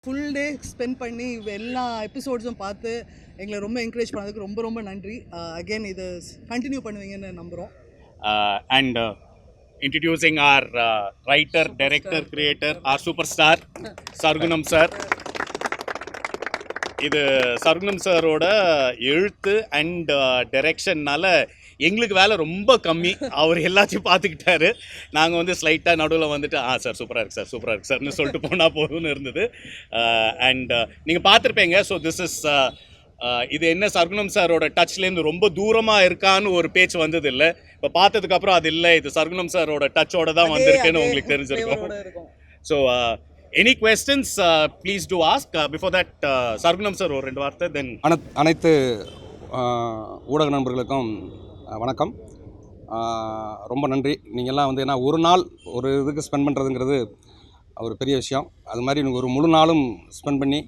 Full day spend பண்ணி எல்லா எபிசோட்ஸும் பார்த்து எங்களை ரொம்ப என்கரேஜ் பண்ணதுக்கு ரொம்ப ரொம்ப நன்றி. அகெயின் இது கண்டினியூ பண்ணுவீங்கன்னு நம்புகிறோம். And introducing our writer, director, creator, our superstar, Sargunam sir. இது சர்குணம் சாரோட எழுத்து அண்ட் டைரக்ஷன்னால எங்களுக்கு வேலை ரொம்ப கம்மி. அவர் எல்லாத்தையும் பார்த்துக்கிட்டாரு. நாங்கள் வந்து ஸ்லைட்டாக நடுவில் வந்துட்டு சார் சூப்பராக இருக்குது சார், சூப்பராக இருக்குது சார்னு சொல்லிட்டு போனால் போதும்னு இருந்தது. அண்ட் நீங்கள் பார்த்துருப்பீங்க. ஸோ திஸ் இஸ் இது என்ன சர்குணம் சாரோட டச்லேருந்து ரொம்ப தூரமாக இருக்கான்னு ஒரு பேச்சு வந்தது இல்லை. இப்போ பார்த்ததுக்கப்புறம் அது இல்லை, இது சர்குணம் சாரோட டச்சோட தான் வந்திருக்குன்னு உங்களுக்கு தெரிஞ்சிருக்கும். So any questions please do ask. Before that Sargunam sir ஒரு 2 வார்த்தை. தென் அனைத்து ஊடக நண்பர்களுக்கும் வணக்கம். ரொம்ப நன்றி. நீங்கள்லாம் வந்து ஏன்னா ஒரு நாள் ஒரு இதுக்கு ஸ்பெண்ட் பண்ணுறதுங்கிறது ஒரு பெரிய விஷயம். அது மாதிரி நீங்கள் ஒரு முழு நாளும் ஸ்பெண்ட் பண்ணி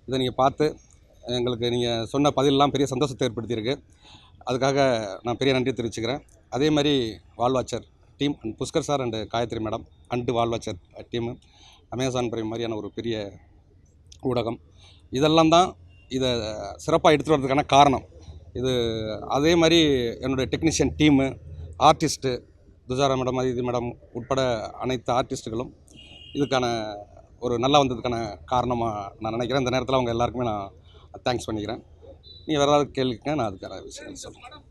இதை நீங்கள் பார்த்து எங்களுக்கு நீங்கள் சொன்ன பதிலெலாம் பெரிய சந்தோஷத்தை ஏற்படுத்தியிருக்கு. அதுக்காக நான் பெரிய நன்றி தெரிவிச்சுக்கிறேன். அதே மாதிரி Wallwatcher team and Pushkar sir and Gayathri madam and Wallwatcher team, Amazon prime மாதிரியான ஒரு பெரிய ஊடகம், இதெல்லாம் தான் இதை சிறப்பாக எடுத்துகிட்டு வரதுக்கான காரணம். இது அதே மாதிரி என்னுடைய technician team, artist Tujara madam, Aditi madam உட்பட அனைத்து ஆர்டிஸ்ட்டுகளும் இதுக்கான ஒரு நல்லா வந்ததுக்கான காரணமாக நான் நினைக்கிறேன். இந்த நேரத்தில் அவங்க எல்லாருக்குமே நான் தேங்க்ஸ் பண்ணிக்கிறேன். நீங்கள் வேறு ஏதாவது கேள்விங்க, நான் அதுக்கான விஷயங்கள் சொல்கிறேன்.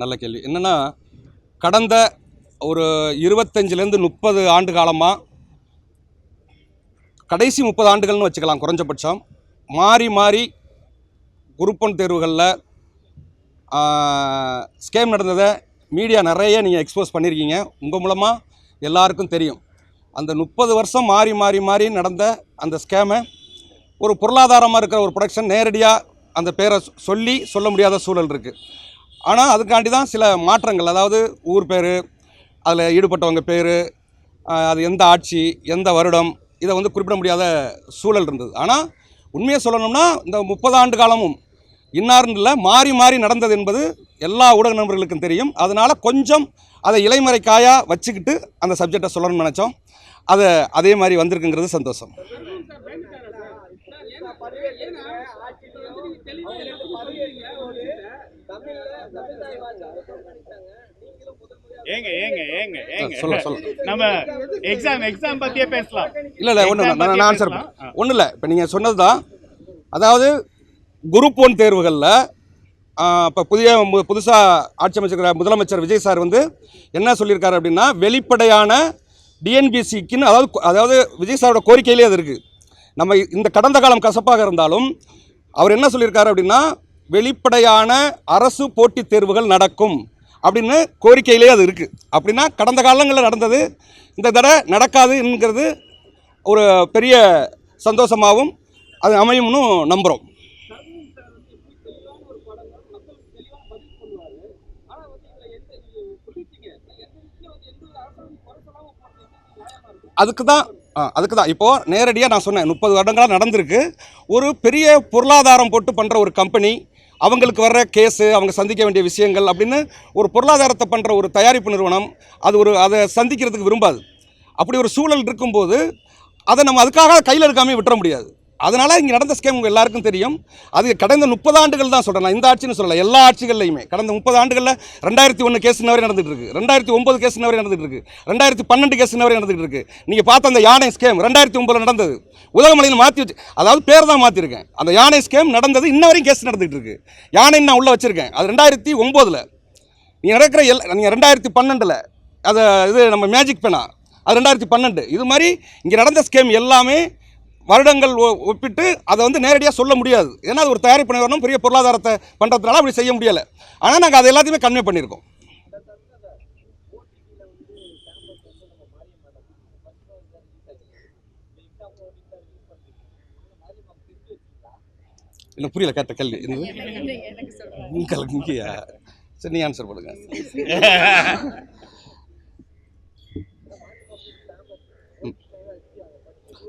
நல்ல கேள்வி. என்னென்னா, கடந்த ஒரு 25லேருந்து 30 ஆண்டு காலமாக, கடைசி 30 ஆண்டுகள்னு வச்சுக்கலாம் குறைஞ்சபட்சம், மாறி மாறி குரூப் 1 தேர்வுகளில் ஸ்கேம் நடந்ததை மீடியா நிறைய நீங்கள் எக்ஸ்போஸ் பண்ணியிருக்கீங்க. உங்கள் மூலமாக எல்லாருக்கும் தெரியும். அந்த 30 வருஷம் மாறி மாறி மாறி நடந்த அந்த ஸ்கேமை ஒரு பொருளாதாரமாக இருக்கிற ஒரு ப்ரொடக்ஷன் நேரடியாக அந்த பேரை சொல்ல முடியாத சூழல் இருக்குது. ஆனால் அதுக்காண்டி தான் சில மாற்றங்கள், அதாவது ஊர் பேர், அதில் ஈடுபட்டவங்க பேர், அது எந்த ஆட்சி, எந்த வருடம், இதை வந்து குறிப்பிட முடியாத சூழல் இருந்தது. ஆனால் உண்மையை சொல்லணும்னா இந்த 30 ஆண்டு காலமும் இன்னார்ல மாறி மாறி நடந்தது என்பது எல்லா ஊடக நண்பர்களுக்கும் தெரியும். அதனால் கொஞ்சம் அதை இலைமறை காயாக வச்சுக்கிட்டு அந்த சப்ஜெக்டை சொல்லணும்னு நினச்சோம். அதே மாதிரி வந்திருக்குங்கிறது சந்தோஷம். நம்ம எக்ஸாம் பத்தியே பேசலாம். இல்லை நான் ஆன்சர் ஒன்றும் இல்லை. இப்போ நீங்கள் சொன்னது தான், அதாவது குரூப் 1 தேர்வுகளில் இப்போ புதுசாக ஆட்சி அமைச்சிருக்கிற முதலமைச்சர் விஜய் சார் வந்து என்ன சொல்லியிருக்காரு அப்படின்னா, வெளிப்படையான டிஎன்பிசிக்குன்னு, அதாவது விஜய் சாரோட கோரிக்கையிலே அது இருக்குது. நம்ம இந்த கடந்த காலம் கசப்பாக இருந்தாலும் அவர் என்ன சொல்லியிருக்காரு அப்படின்னா, வெளிப்படையான அரசு போட்டித் தேர்வுகள் நடக்கும் அப்படின்னு கோரிக்கையிலே அது இருக்குது. அப்படின்னா கடந்த காலங்களில் நடந்தது இந்த தடவை நடக்காது என்கிறது ஒரு பெரிய சந்தோஷமாகவும் அது அமையும்னு நம்புகிறோம். அதுக்கு தான் இப்போது நேரடியாக நான் சொன்னேன், 30 வருடங்களாக நடந்திருக்கு. ஒரு பெரிய பொருளாதாரம் போட்டு பண்ணுற ஒரு கம்பெனி, அவங்களுக்கு வர்ற கேஸு, அவங்க சந்திக்க வேண்டிய விஷயங்கள் அப்படின்னு ஒரு பொருளாதாரத்தை பண்ணுற ஒரு தயாரிப்பு நிறுவனம் அதை சந்திக்கிறதுக்கு விரும்பாது. அப்படி ஒரு சூழல் இருக்கும்போது அதை நம்ம அதுக்காக கையில் எடுக்காமல் விட்டுற முடியாது. அதனால் இங்கே நடந்த ஸ்கேம் உங்கள் எல்லாருக்கும் தெரியும். அது கடந்த 30 ஆண்டுகள் தான் சொல்கிறேன், நான் இந்த ஆட்சின்னு சொல்லலை, எல்லா ஆட்சிகள்லையுமே கடந்த 30 ஆண்டுகளில் 2001 கேஸ் இன்ன வரை நடந்துகிட்டு இருக்குது, 2009 கேஸ் இன்ன வரை நடந்துகிட்டு இருக்குது, 2012 கேஸ் இன்ன வரை நடந்துகிட்டு இருக்குது. நீங்கள் பார்த்த அந்த யானை ஸ்கேம் 2009 நடந்தது, உதகமலையில் மாற்றி வச்சு, அதாவது பேர் தான் மாற்றிருக்கேன். அந்த யானை ஸ்கேம் நடந்தது, இன்ன வரையும் கேஸ் நடந்துகிட்டு இருக்குது. யானை நான் உள்ளே வச்சுருக்கேன், அது 2009. நீங்கள் நடக்கிற நீங்கள் 2012 இது நம்ம மேஜிக் பெனா, அது 2012. இது மாதிரி இங்கே நடந்த ஸ்கேம் எல்லாமே வருடங்கள் ஒப்பிட்டு அதை வந்து நேரடியாக சொல்ல முடியாது. ஏன்னா அது ஒரு தயாரிப்பு நிறுவனம், பெரிய பொருளாதாரத்தை பண்ணுறதுனால அப்படி செய்ய முடியலை. ஆனால் நாங்கள் அது எல்லாத்தையுமே கன்வே பண்ணியிருக்கோம். இல்லை புரியல, கேட்ட கேள்வி இங்கேயா? சரி, நீ ஆன்சர் பண்ணுங்க.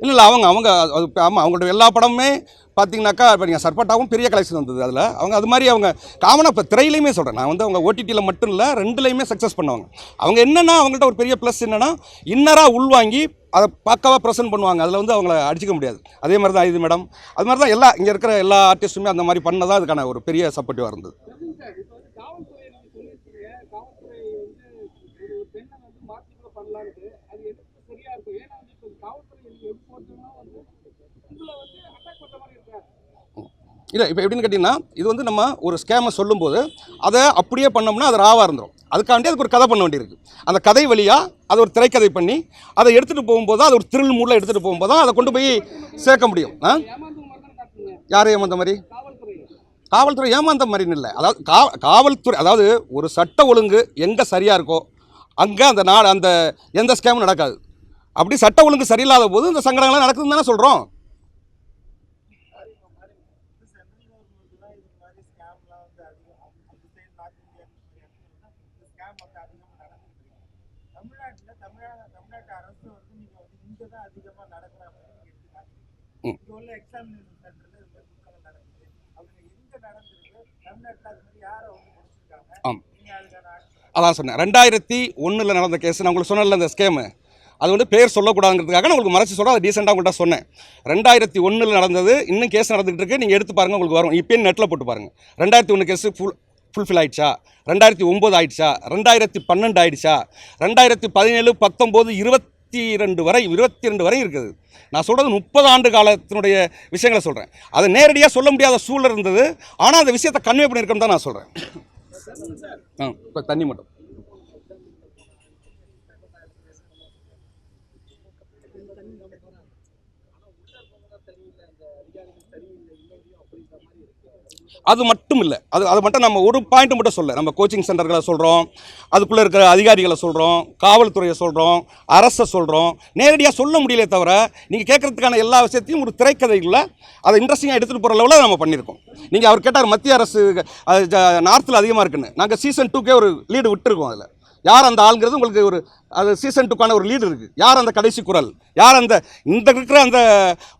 இல்லை அவங்க ஆமாம், அவங்களோட எல்லா படமுமே பார்த்தீங்கன்னாக்கா இப்போ நீங்கள் சர்பட்டாவும் பெரிய கலெக்ஷன் வந்தது அதில் அவங்க அது மாதிரி அவங்க காமனாக இப்போ திரையிலையுமே சொல்கிறேன் நான் வந்து அவங்க ஓடிடியில் மட்டும் இல்லை ரெண்டுலையுமே சக்ஸஸ் பண்ணுவாங்க. அவங்க என்னென்னா அவங்கள்ட்ட ஒரு பெரிய ப்ளஸ் என்னென்னா இன்னராக உள்வாங்கி அதை பக்காவாக ப்ரெசென்ட் பண்ணுவாங்க. அதில் வந்து அவங்கள அடிச்சிக்க முடியாது. அதே மாதிரி தான் இது மேடம், அது மாதிரி தான் எல்லா இங்கே இருக்கிற எல்லா ஆர்டிஸ்ட்டுமே அந்த மாதிரி பண்ணதான் அதுக்கான ஒரு பெரிய சப்போர்ட்டிவாக இருந்தது. இல்லை இப்போ எப்படின்னு கேட்டிங்கன்னா இது வந்து நம்ம ஒரு ஸ்கேமை சொல்லும்போது அதை அப்படியே பண்ணோம்னா அது ராவாக இருந்துடும். அதுக்காண்டி அதுக்கு ஒரு கதை பண்ண வேண்டியிருக்கு. அந்த கதை வழியாக அதை ஒரு திரைக்கதை பண்ணி அதை எடுத்துகிட்டு போகும்போது அது ஒரு த்ரில் மூடில் எடுத்துகிட்டு போகும்போது தான் அதை கொண்டு போய் சேர்க்க முடியும். யார் ஏமாந்த மாதிரி? காவல்துறை ஏமாந்த மாதிரின்னு இல்லை. அதாவது காவல்துறை அதாவது ஒரு சட்ட ஒழுங்கு எங்கே சரியாக இருக்கோ அங்கே அந்த அந்த எந்த ஸ்கேமும் நடக்காது. அப்படி சட்ட ஒழுங்கு சரியில்லாத போது இந்த சங்கடங்கள்லாம் நடக்குதுன்னு தானே சொல்கிறோம். அதான் சொன்னேன் 2001 நடந்த கேஸ் நான் உங்களுக்கு சொன்னல இந்த ஸ்கேமு அது வந்து பேர் சொல்லக்கூடாதுங்கிறதுக்காக நான் உங்களுக்கு மறைச்சி சொல்ல அதை டீசெண்டாக உங்கள்கிட்ட சொன்னேன். 2001 நடந்தது, இன்னும் கேஸ் நடந்துகிட்டு இருக்கு. நீங்கள் எடுத்து பாருங்கள், உங்களுக்கு வரும். இப்போயும் நெட்டில் போட்டு பாருங்கள். 2001 கேஸ் ஃபுல்ஃபில் ஆயிடுச்சா, 2009 ஆயிடுச்சா, 2012 ஆயிடுச்சா, 2017, 19, 22 வரை இருக்குது. நான் சொல்கிறது 30 ஆண்டு காலத்தினுடைய விஷயங்களை சொல்கிறேன். அதை நேரடியாக சொல்ல முடியாத சூழல் இருந்தது. ஆனால் அந்த விஷயத்தை கன்வே பண்ணியிருக்கேன்னு தான் நான் சொல்கிறேன். இப்போ தண்ணி மட்டும் அது மட்டும் இல்லை. அது மட்டும் நம்ம ஒரு பாயிண்ட் மட்டும் சொல்ல, நம்ம கோச்சிங் சென்டர்களை சொல்கிறோம், அதுக்குள்ளே இருக்கிற அதிகாரிகளை சொல்கிறோம், காவல்துறையை சொல்கிறோம், அரசை சொல்கிறோம். நேரடியாக சொல்ல முடியலே தவிர நீங்கள் கேட்குறதுக்கான எல்லா விஷயத்தையும் ஒரு திரைக்கதைகளில் அதை இன்ட்ரெஸ்டிங்காக எடுத்துகிட்டு போகிற லெவலில் நம்ம பண்ணியிருக்கோம். நீங்கள் அவர் கேட்டார் மத்திய அரசு நார்த்தில் அதிகமாக இருக்குன்னு. நாங்கள் சீசன் 2க்கே ஒரு லீடு விட்டுருக்கோம். அதில் யார் அந்த ஆளுங்கிறது உங்களுக்கு ஒரு அது சீசன் 2க்கான ஒரு லீடு இருக்குது. யார் அந்த கடைசி குரல், யார் அந்த இந்த இருக்கிற அந்த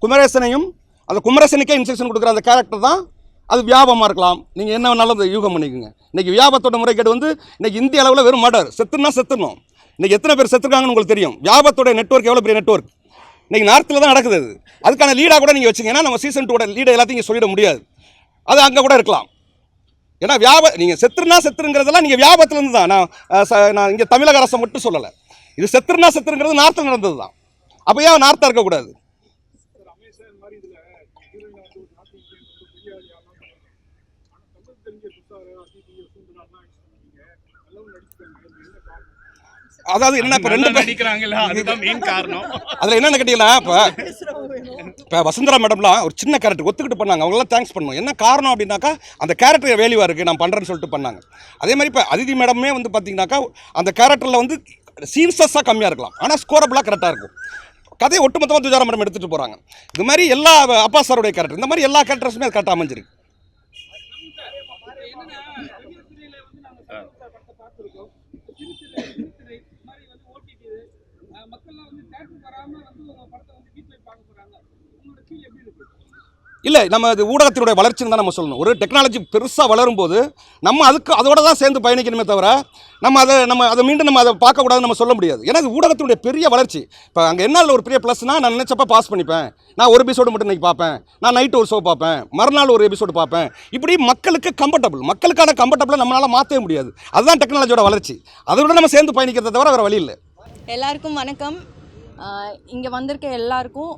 குமரேசனையும் அந்த குமரேசனுக்கே இன்ஸ்ட்ரக்ஷன் கொடுக்குற அந்த கேரக்டர் தான். அது வியாபமாக இருக்கலாம். நீங்கள் என்ன வேணாலும் யூகம் பண்ணிக்கோங்க. இன்றைக்கி வியாபத்தோட முறைகேடு வந்து இன்றைக்கி இந்திய அளவில் வெறும் மர்டர், செத்துடணும். இன்றைக்கி எத்தனை பேர் செத்துருக்காங்கன்னு உங்களுக்கு தெரியும். வியாபத்தோட நெட்வொர்க் எவ்வளோ பெரிய நெட்வொர்க் இன்றைக்கி நார்த்தில் தான் நடக்குது. அதுக்கான லீடாக கூட நீங்கள் வச்சிங்கன்னா நம்ம சீசன் 2ஓட லீடை எல்லாத்தையும் சொல்லிட முடியாது. அது அங்கே கூட இருக்கலாம். ஏன்னா நீங்கள் செத்துருங்கிறதெல்லாம் நீங்கள் வியாபத்துலேருந்து தான். நான் இங்கே தமிழக அரசை மட்டும் சொல்லலை. இது செத்துருங்கிறது நார்த்தில் நடந்தது தான். அப்போ ஏன் நார்த்தாக இருக்கக்கூடாது? அதாவது என்ன இப்போ 2 பேர் நடிக்கிறாங்களா, அதுதான் மெயின் காரணம். அதில் என்னென்ன கேட்டீங்கன்னா இப்போ வசுந்தரா மேடம்லாம் ஒரு சின்ன கேரக்டர் ஒத்துக்கிட்டு பண்ணாங்க. அவங்களாம் தேங்க்ஸ் பண்ணணும். என்ன காரணம் அப்படின்னாக்கா அந்த கேரக்டர் வேல்யூவாக இருக்குது, நான் பண்ணுறேன்னு சொல்லிட்டு பண்ணாங்க. அதே மாதிரி இப்போ அதிதி மேடமே வந்து பார்த்தீங்கன்னாக்கா அந்த கேரக்டரில் வந்து சீன்ஸஸாக கம்மியாக இருக்கலாம், ஆனால் ஸ்கோரபிளாக கரெக்டாக இருக்கும். கதையை ஒட்டுமொத்தமாக துஜாரா மேடம் எடுத்துகிட்டு போகிறாங்க. இது மாதிரி எல்லா அப்பா சாருடைய கேரக்டர், இந்த மாதிரி எல்லா கேரக்டர்ஸுமே அது கரெக்டாக அமைஞ்சிருக்கு. இல்லை நம்ம அது ஊடகத்தினுடைய வளர்ச்சின்னு தான் நம்ம சொல்லணும். ஒரு டெக்னாலஜி பெருசாக வளரும்போது நம்ம அதோட தான் சேர்ந்து பயணிக்கணுமே தவிர நம்ம அதை மீண்டும் நம்ம அதை பார்க்கக்கூடாதுன்னு நம்ம சொல்ல முடியாது. ஏன்னா அது ஊடகத்தினுடைய பெரிய வளர்ச்சி. இப்போ அங்கே என்ன ஒரு பெரிய ப்ளஸ்னால் நான் நினச்சப்ப பாஸ் பண்ணிப்பேன். நான் ஒரு எபிசோடு மட்டும் இன்றைக்கி பார்ப்பேன், நான் நைட்டு ஒரு ஷோ பார்ப்பேன், மறுநாள் ஒரு எபிசோடு பார்ப்பேன். இப்படி மக்களுக்கான கம்ஃபர்டபுளை நம்மளால் மாற்றவே முடியாது. அதுதான் டெக்னாலஜியோட வளர்ச்சி. அதோட நம்ம சேர்ந்து பயணிக்கிறத தவிர வேறு வழி இல்லை. எல்லாருக்கும் வணக்கம். இங்கே வந்திருக்க எல்லாருக்கும்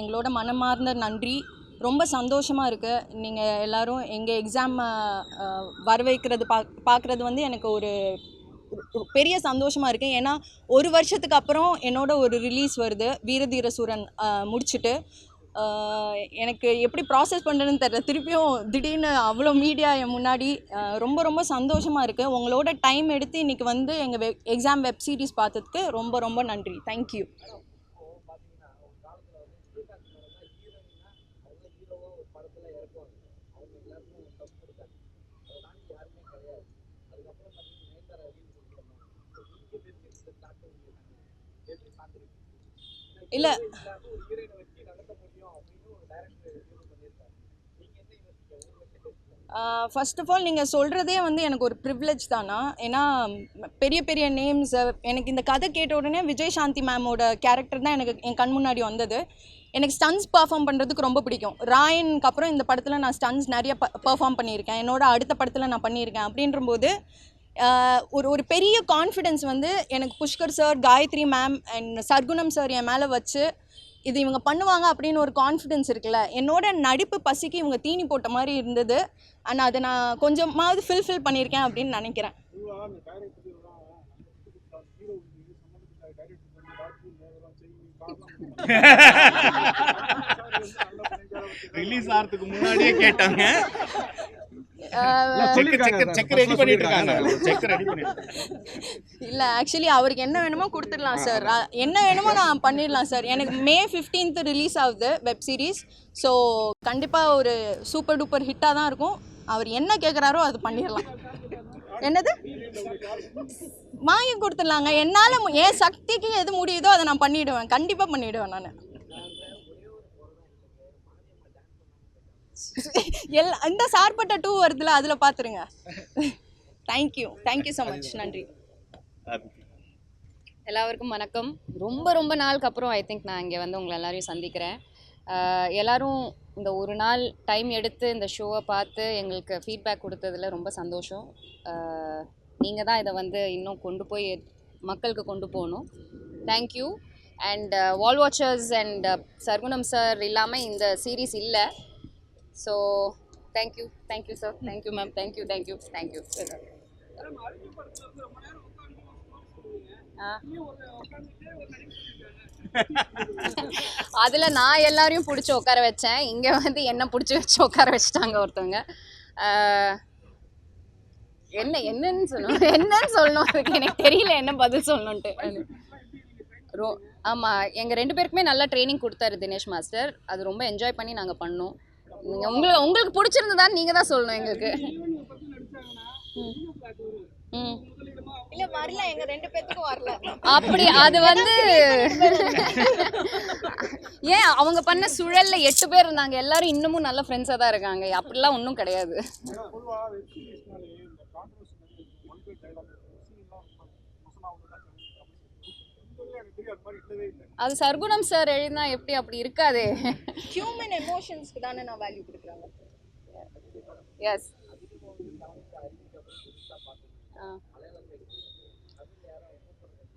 எங்களோட மனமார்ந்த நன்றி. ரொம்ப சந்தோஷமாக இருக்குது. நீங்கள் எல்லோரும் எங்கள் எக்ஸாம் வர வைக்கிறது பார்க்குறது வந்து எனக்கு ஒரு பெரிய சந்தோஷமாக இருக்குது. ஏன்னா ஒரு வருஷத்துக்கு அப்புறம் என்னோட ஒரு ரிலீஸ் வருது, வீரதீர சூரன் முடிச்சுட்டு. எனக்கு எப்படி ப்ராசஸ் பண்ணுறதுன்னு தெரியல. திருப்பியும் திடீர்னு அவ்வளோ மீடியா என் முன்னாடி ரொம்ப ரொம்ப சந்தோஷமாக இருக்குது. உங்களோட டைம் எடுத்து இன்றைக்கி வந்து எங்கள் எக்ஸாம் வெப் சீரிஸ் பார்த்ததுக்கு ரொம்ப ரொம்ப நன்றி. தேங்க்யூ. இல்லை ஃபர்ஸ்ட் ஆஃப் ஆல் நீங்கள் சொல்கிறதே வந்து எனக்கு ஒரு ப்ரிவிலேஜ் தானா. ஏன்னா பெரிய பெரிய நேம்ஸ், எனக்கு இந்த கதை கேட்ட உடனே விஜய் சாந்தி மேமோட கேரக்டர் தான் எனக்கு என் கண் முன்னாடி வந்தது. எனக்கு ஸ்டன்ஸ் பர்ஃபார்ம் பண்ணுறதுக்கு ரொம்ப பிடிக்கும். ராயனுக்கு அப்புறம் இந்த படத்தில் நான் ஸ்டன்ஸ் நிறைய பர்ஃபார்ம் பண்ணியிருக்கேன், என்னோட அடுத்த படத்தில் நான் பண்ணியிருக்கேன். அப்படின்றபோது ஒரு பெரிய கான்ஃபிடென்ஸ் வந்து எனக்கு Pushkar sir, Gayathri ma'am and Sarkunam sir என் மேலே வச்சு இது இவங்க பண்ணுவாங்க அப்படின்னு ஒரு கான்ஃபிடென்ஸ் இருக்குல்ல. என்னோட நடிப்பு பசிக்கு இவங்க தீனி போட்ட மாதிரி இருந்தது. ஆனால் அதை நான் கொஞ்சமாவது ஃபில் பண்ணியிருக்கேன் அப்படின்னு நினைக்கிறேன். ரிலீஸ் ஆகிறதுக்கு முன்னாடியே கேட்டாங்க. செக் ரெடி பண்ணிட்டு இருக்காங்க. இல்லை, ஆக்சுவலி அவருக்கு என்ன வேணுமோ கொடுத்துடலாம் சார், என்ன வேணுமோ நான் பண்ணிடலாம் சார். எனக்கு May 15th ரிலீஸ் ஆகுது வெப் சீரிஸ். ஸோ கண்டிப்பாக ஒரு சூப்பர் டூப்பர் ஹிட்டாக தான் இருக்கும். அவர் என்ன கேட்குறாரோ அது பண்ணிடலாம். என்னது வாங்கி கொடுத்துடலாங்க. என்னால் என் சக்திக்கு எது முடியுதோ அதை நான் பண்ணிவிடுவேன், கண்டிப்பாக பண்ணிவிடுவேன் நான். இந்த சார்பட்ட 2 வருதுல, அதில் பார்த்துருங்க. Thank you so much. நன்றி. எல்லாருக்கும் வணக்கம். ரொம்ப நாளுக்கு அப்புறம் ஐ திங்க் நான் இங்கே வந்து உங்களை எல்லாரையும் சந்திக்கிறேன். எல்லோரும் இந்த ஒரு நாள் டைம் எடுத்து இந்த ஷோவை பார்த்து எங்களுக்கு ஃபீட்பேக் கொடுத்ததில் ரொம்ப சந்தோஷம். நீங்கள் தான் இதை வந்து இன்னும் கொண்டு போய் மக்களுக்கு கொண்டு போகணும். Thank you. And wall watchers and Sarkunam sir இல்லாமல் இந்த சீரீஸ் இல்லை. So thank you sir, thank you ma'am, thank you. அதில் நான் எல்லாரையும் பிடிச்சி உட்கார வச்சேன், இங்கே வந்து என்ன பிடிச்சி வச்சு உட்கார வச்சுட்டாங்க ஒருத்தவங்க. என்னன்னு சொல்லணும் அதுக்கு எனக்கு தெரியல என்ன பதில் சொல்லணுன்ட்டு. ஆமாம், எங்கள் 2 பேருக்குமே நல்லா ட்ரைனிங் கொடுத்தாரு தினேஷ் மாஸ்டர். அது ரொம்ப என்ஜாய் பண்ணி நாங்கள் பண்ணோம். நீங்கள் உங்களுக்கு பிடிச்சிருந்ததா நீங்கள் தான் சொல்லணும் எங்களுக்கு. இல்லை வரல, எங்கள் 2 பேருக்கும் வரல. அப்படி அது வந்து ஏன் அவங்க பண்ண சுழல்ல 8 பேர் இருந்தாங்க, எல்லாரும் இன்னமும் நல்ல ஃப்ரெண்ட்ஸாக தான் இருக்காங்க. அப்படிலாம் ஒன்றும் கிடையாது. அது சர்க்குணம் சார் எழுதினா எப்படி அப்படி இருக்காதே. ஹியூமன் எமோஷன்ஸ்க்கு தானே நான் வேல்யூ கொடுக்குறாங்க. எஸ்.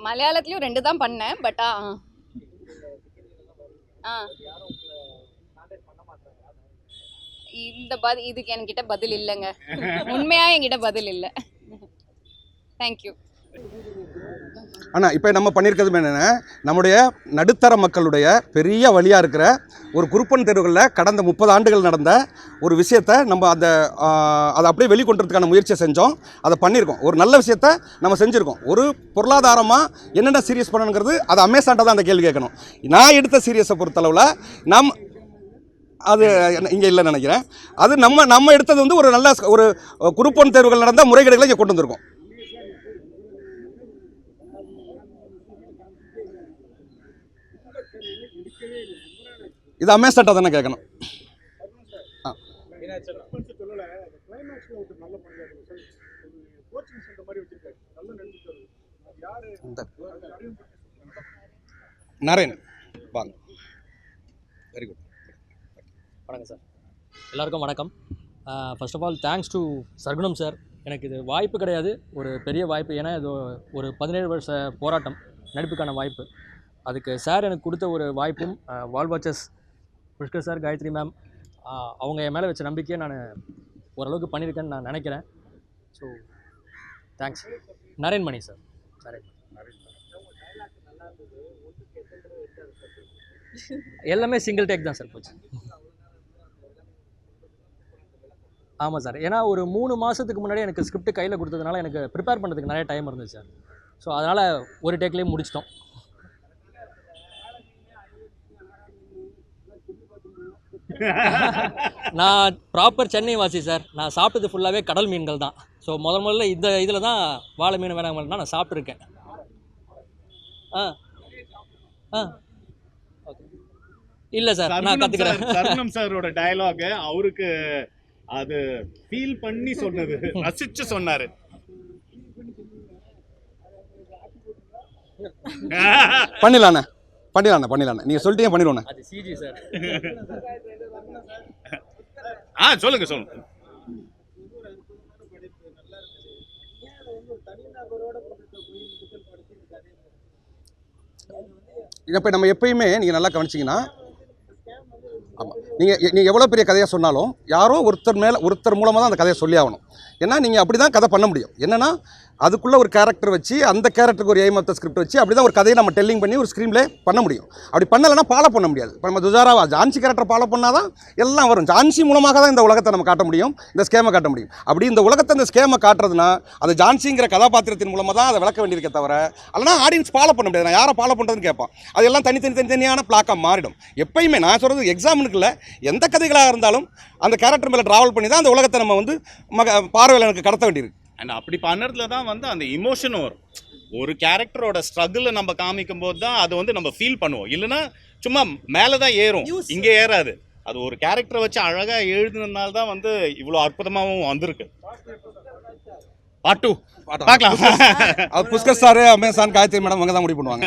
மலையாளத்துலேயும் 2 தான் பண்ணேன். பட் இதுக்கு என்கிட்ட பதில் இல்லைங்க. உண்மையாக என்கிட்ட பதில் இல்லை. தேங்க்யூ. ஆனால் இப்போ நம்ம பண்ணியிருக்கிறது என்னென்னா, நம்முடைய நடுத்தர மக்களுடைய பெரிய வழியாக இருக்கிற ஒரு குருப்பன் தெருவுகளில் கடந்த 30 ஆண்டுகள் நடந்த ஒரு விஷயத்தை நம்ம அதை அப்படியே வெளிக்கொண்டுறதுக்கான முயற்சியை செஞ்சோம். அதை பண்ணியிருக்கோம். ஒரு நல்ல விஷயத்தை நம்ம செஞ்சுருக்கோம். ஒரு பொருளாதாரமாக என்னென்ன சீரியஸ் பண்ணணுங்கிறது அது அமேசான்ட்ட தான் அந்த கேள்வி கேட்கணும். நான் எடுத்த சீரியஸை பொறுத்தளவில் அது இங்கே இல்லைன்னு நினைக்கிறேன். அது நம்ம எடுத்தது வந்து ஒரு நல்ல ஒரு குருப்பன் தேர்வுகள் நடந்த முறைகேடுகளை இங்கே கொண்டு வந்திருக்கோம். இது அமேசான்ட்ட தானே கேட்கணும். நரேன் வாங்க. Very good. வணக்கம் சார், எல்லாருக்கும் வணக்கம். First of all thanks to Sargunam sir. எனக்கு இது வாய்ப்பு கிடையாது, ஒரு பெரிய வாய்ப்பு. ஏன்னா இது ஒரு 17 வருஷ போராட்டம், நடிப்புக்கான வாய்ப்பு. அதுக்கு சார் எனக்கு கொடுத்த ஒரு வாய்ப்பும் wall watchers Pushkar sir, Gayathri ma'am, அவங்க என் மேலே வச்ச நம்பிக்கையை நான் ஓரளவுக்கு பண்ணியிருக்கேன்னு நான் நினைக்கிறேன். So thanks. நரேன்மணி சார். எல்லாமே சிங்கிள் டேக் தான் சார் போச்சு. ஆமாம் சார், ஏன்னா ஒரு 3 மாதத்துக்கு முன்னாடி எனக்கு ஸ்கிரிப்ட் கையில் கொடுத்ததுனால எனக்கு ப்ரிப்பேர் பண்ணுறதுக்கு நிறைய டைம் இருந்துச்சு சார். ஸோ அதனால் ஒரு டேக்லேயே முடிச்சிட்டோம். நான் ப்ராப்பர் சென்னை வாசி சார். நான் சாப்பிட்டது ஃபுல்லாகவே கடல் மீன்கள் தான். ஸோ முதல்ல இந்த இதில் தான் வாழை மீன் வேணாம் நான் சாப்பிட்ருக்கேன். ஓகே. இல்லை சார், நான் கற்றுக்கிறேன். சர்க்குணம் சாரோட டயலாக் அவருக்கு அது ஃபீல் பண்ணி சொன்னது, ரசிச்சு சொன்னாரு. பண்ணிடலாண்ணே பண்ணிடலாண்ணே நீங்கள் சொல்லிட்டீங்க பண்ணிடுவோண்ணே. அது சிஜி சார். சொல்லுங்க சொல்லுங்க. இப்போ நம்ம எப்பயுமே நீங்கள் நல்லா கவனிச்சிங்கன்னா, ஆமாம், நீங்கள் எவ்வளோ பெரிய கதையாக சொன்னாலும் யாரோ ஒருத்தர் மூலமாக தான் அந்த கதையை சொல்லி ஆகணும். ஏன்னா நீங்கள் அப்படி தான் கதை பண்ண முடியும். என்னென்னா அதுக்குள்ளே ஒரு கேரக்டர் வச்சு, அந்த கேரக்டருக்கு ஒரு எய்ம் ஆஃப் த ஸ்கிரிப்ட் வச்சு அப்படி தான் ஒரு கதையை நம்ம டெல்லிங் பண்ணி ஒரு ஸ்க்ரீன்லே பண்ண முடியும். அப்படி பண்ணலைன்னா ஃபாலோ பண்ண முடியாது. இப்போ நம்ம துஜாராவா ஜான்சி கேரக்டர் ஃபாலோ பண்ணால் தான் எல்லாம் வரும். ஜான்சி மூலமாக தான் இந்த உலகத்தை நம்ம காட்ட முடியும், இந்த ஸ்கேமை காட்ட முடியும். அப்படி இந்த உலகத்தை இந்த ஸ்கேமை காட்டுறதுனா அந்த ஜான்சிங்கிற கதாபாத்திரத்தின் மூலமாக தான் அதை விளக்க வேண்டியிருக்கே தவிர, இல்லைனா ஆடியன்ஸ் ஃபாலோ பண்ண முடியாது. நான் யாரை ஃபாலோ பண்ணுறதுன்னு கேட்பான். அதெல்லாம் தனித்தனியான பிளாக்காக மாறிடும். எப்பயுமே நான் சொல்கிறது எக்ஸாம்பிளுக்கு இல்லை, எந்த கதைகளாக இருந்தாலும் அந்த கேரக்டர் மேலே ட்ராவல் பண்ணி தான் அந்த உலகத்தை நம்ம வந்து பார்வையாளனுக்கு கடத்த வேண்டியிருக்கு. அண்ட் அப்படி பண்ணுறதுல தான் வந்து அந்த இமோஷனும் வரும். ஒரு கேரக்டரோட ஸ்ட்ரகிளை நம்ம காமிக்கும் போது தான் அது வந்து நம்ம ஃபீல் பண்ணுவோம். இல்லைன்னா சும்மா மேலே தான் ஏறும், இங்கே ஏறாது. அது ஒரு கேரக்டரை வச்சு அழகாக எழுதுனதுனால தான் வந்து இவ்வளோ அற்புதமாகவும் வந்திருக்கு. பாட்டு பார்க்கலாம். Pushkar sir, Amazon, Gayathri madam அவங்க தான் முடிவு பண்ணுவாங்க.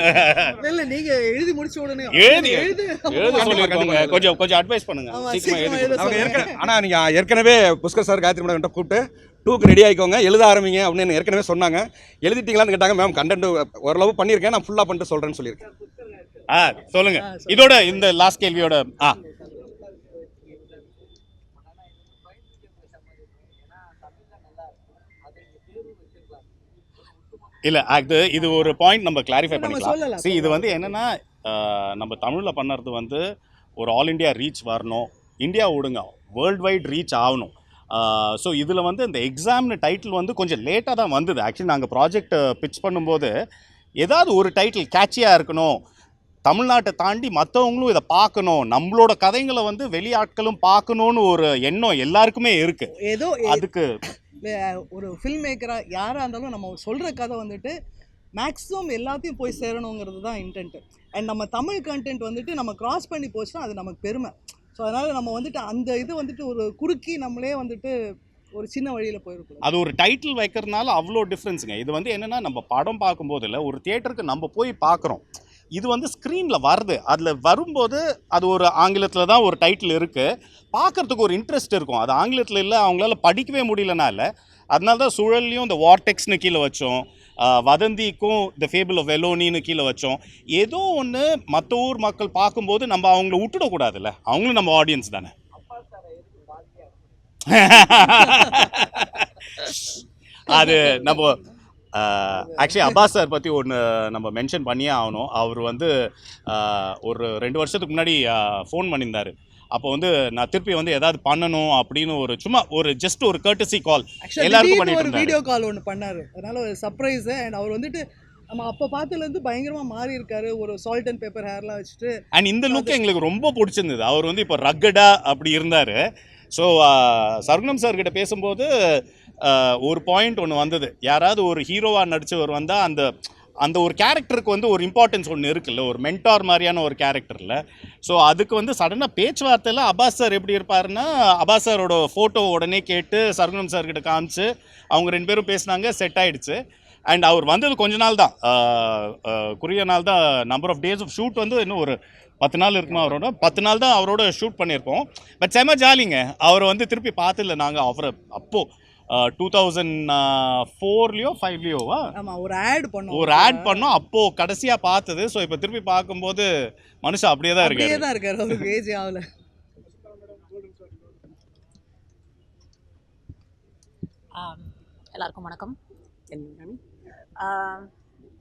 இல்ல நீங்க எழுதி முடிச்ச உடனே எழுத சொல்லிருக்காங்க. கொஞ்சம் அட்வைஸ் பண்ணுங்க. ஆனால் நீங்கள் ஏற்கனவே புஷ்கர் சார், காயத்ரி மேடம் கூப்பிட்டு 2க்கு ரெடி ஆகிக்கோங்க, எழுத ஆரம்பிங்க அப்படின்னு ஏற்கனவே சொன்னாங்க. எழுதிட்டீங்களான்னு கேட்டாங்க. மேம் கண்டென்ட் ஓரளவு பண்ணியிருக்கேன், நான் ஃபுல்லாக பண்ணிட்டு சொல்கிறேன்னு சொல்லியிருக்கேன். சொல்லுங்க. இதோட இந்த லாஸ்ட் கேள்வியோட இல்ல இது ஒரு பாயிண்ட் நம்ம கிளாரிஃபை பண்ணிக்கலாம். இது வந்து என்னன்னா, நம்ம தமிழில் பண்ணுறது வந்து ஒரு ஆல் இண்டியா ரீச் வரணும், இந்தியா விடுங்க வேர்ல்டு வைட் ரீச் ஆகணும். ஸோ இதில் வந்து இந்த எக்ஸாம்னு டைட்டில் வந்து கொஞ்சம் லேட்டாக தான் வந்தது. ஆக்சுவலி நாங்கள் ப்ராஜெக்ட் பிச் பண்ணும்போது ஏதாவது ஒரு டைட்டில் கேட்சியாக இருக்கணும், தமிழ்நாட்டை தாண்டி மற்றவங்களும் இதை பார்க்கணும், நம்மளோட கதைங்களை வந்து வெளியாட்களும் பார்க்கணுன்னு ஒரு எண்ணம் எல்லாருக்குமே இருக்குது. ஏதோ அதுக்கு ஒரு ஃபில்ம் மேக்கராக யாராக இருந்தாலும் நம்ம சொல்கிற கதை வந்துட்டு மேக்ஸிமம் எல்லாத்தையும் போய் சேரணுங்கிறது தான் இன்டென்ட்டு. அண்ட் நம்ம தமிழ் கண்டென்ட் வந்துட்டு நம்ம கிராஸ் பண்ணி போச்சுன்னா அது நமக்கு பெருமை. ஸோ அதனால் நம்ம வந்துட்டு அந்த இது வந்துட்டு ஒரு குறுக்கி நம்மளே வந்துட்டு ஒரு சின்ன வழியில் போயிருக்கோம். அது ஒரு டைட்டில் வைக்கிறதுனால அவ்வளோ டிஃப்ரென்ஸுங்க. இது வந்து என்னென்னா, நம்ம படம் பார்க்கும்போது இல்லை, ஒரு தியேட்டருக்கு நம்ம போய் பார்க்குறோம், இது வந்து ஸ்க்ரீனில் வருது. அதில் வரும்போது அது ஒரு ஆங்கிலத்தில் தான் ஒரு டைட்டில் இருக்குது, பார்க்குறதுக்கு ஒரு இன்ட்ரெஸ்ட் இருக்கும். அது ஆங்கிலத்தில் இல்லை, அவங்களால படிக்கவே முடியலனால அதனால தான் சுழல்லையும் இந்த வார்டெக்ஸ்னு கீழே வச்சோம், வதந்திக்கும் த ஃபேபிள் ஆஃப் வெலோனின்னு கீழே வச்சோம். ஏதோ ஒன்று மற்ற ஊர் மக்கள் பார்க்கும்போது நம்ம அவங்கள விட்டுடக்கூடாதுல்ல, அவங்களும் நம்ம ஆடியன்ஸ் தானே. அது நம்ம ஆக்சுவலி அப்பாஸ் சார் பற்றி ஒன்று நம்ம மென்ஷன் பண்ணியே ஆகணும். அவர் வந்து ஒரு 2 வருஷத்துக்கு முன்னாடி ஃபோன் பண்ணியிருந்தார். அப்போ வந்து நான் திருப்பி வந்து ஏதாவது பண்ணணும் அப்படின்னு ஒரு சும்மா ஒரு ஜஸ்ட் ஒரு கர்ட்டசி கால் எல்லாருக்கும் பண்ணிட்டு ஒரு வீடியோ கால் ஒன்று பண்ணார். அதனால ஒரு சர்ப்ரைஸ். அண்ட் அவர் வந்துட்டு நம்ம அப்போ பார்த்ததுலேருந்து பயங்கரமாக மாறி இருக்காரு. ஒரு சால்ட் அண்ட் பேப்பர் ஹேர்லாம் வச்சுட்டு. அண்ட் இந்த லுக் எங்களுக்கு ரொம்ப பிடிச்சிருந்தது. அவர் வந்து இப்போ ரக்கடா அப்படி இருந்தார். ஸோ சர்குணம் சார்கிட்ட பேசும்போது ஒரு பாயிண்ட் ஒன்று வந்தது, யாராவது ஒரு ஹீரோவாக நடித்தவர் வந்தால் அந்த அந்த ஒரு கேரக்டருக்கு வந்து ஒரு இம்பார்ட்டன்ஸ் ஒன்று இருக்குல்ல, ஒரு மென்டார் மாதிரியான ஒரு கேரக்டரில். ஸோ அதுக்கு வந்து சடனாக பேச்சுவார்த்தையில் அப்பாஸ் சார் எப்படி இருப்பாருன்னா, அப்பாஸ் சாரோட ஃபோட்டோ உடனே கேட்டு சர்குணம் சார்கிட்ட காமிச்சு அவங்க 2 பேரும் பேசினாங்க, செட் ஆகிடுச்சு. அண்ட் அவர் வந்தது கொஞ்ச நாள் தான், குறுகிய நாள் தான். Number of days of shoot வந்து இன்னும் ஒரு 10 நாள் இருக்குமா, அவரோட 10 நாள் தான் அவரோட ஷூட் பண்ணியிருக்கோம். பட் செம ஜாலிங்க. அவரை வந்து திருப்பி பார்த்துல நாங்கள் அவரை அப்போது 2004லையோ 5லையோவா ஒரு ஆட் பண்ணோம். அப்போது கடைசியாக பார்த்தது. ஸோ இப்போ திருப்பி பார்க்கும்போது மனுஷன் அப்படியே தான் இருக்காரு. அவருக்கு ஏஜ் ஆகல. எல்லாருக்கும் வணக்கம்.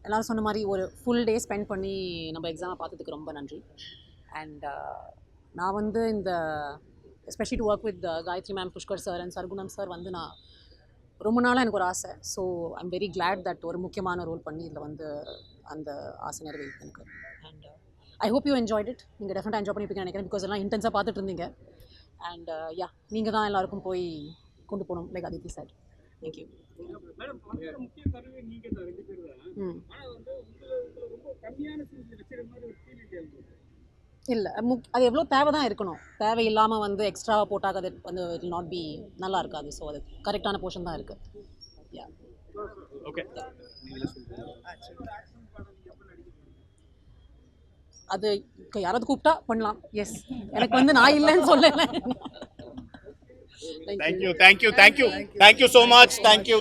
எல்லோரும் சொன்ன மாதிரி ஒரு ஃபுல் டே ஸ்பெண்ட் பண்ணி நம்ம எக்ஸாமை பார்த்ததுக்கு ரொம்ப நன்றி. அண்ட் நான் வந்து இந்த especially to work with Gayathri ma'am, Pushkar sir and Sargunam sir வந்து நான் ரொம்ப நாளாக எனக்கு ஒரு ஆசை. So I'm very glad that ஒரு முக்கியமான ரோல் பண்ணி இதில் வந்து அந்த ஆசை நிறைவேறிட்டு எனக்கு. And I hope you enjoyed it. நீங்கள் டெஃபினட்டாக என்ஜாய் பண்ணியிருப்பீங்கன்னு நினைக்கிறேன். பிகாஸ் எல்லாம் இன்டென்ஸாக பார்த்துட்டு இருந்தீங்க. அண்ட் யா, நீங்கள் தான் எல்லாருக்கும் போய் கொண்டு போகணும், லைக் அதித்தி சார். தேங்க்யூ. இல்லை அது எவ்வளோ தேவை தான் இருக்கணும், தேவையில்லாமல் வந்து எக்ஸ்ட்ராவாக போட்டால் அது வந்து இட் நாட் பி நல்லா இருக்காது. ஸோ அது கரெக்டான போர்ஷன் தான் இருக்குது. Yeah okay. அது யாராவது கூப்பிட்டா பண்ணலாம். எஸ், எனக்கு வந்து நான் இல்லைன்னு சொல்லலை. Thank you so much. தேங்க்யூ.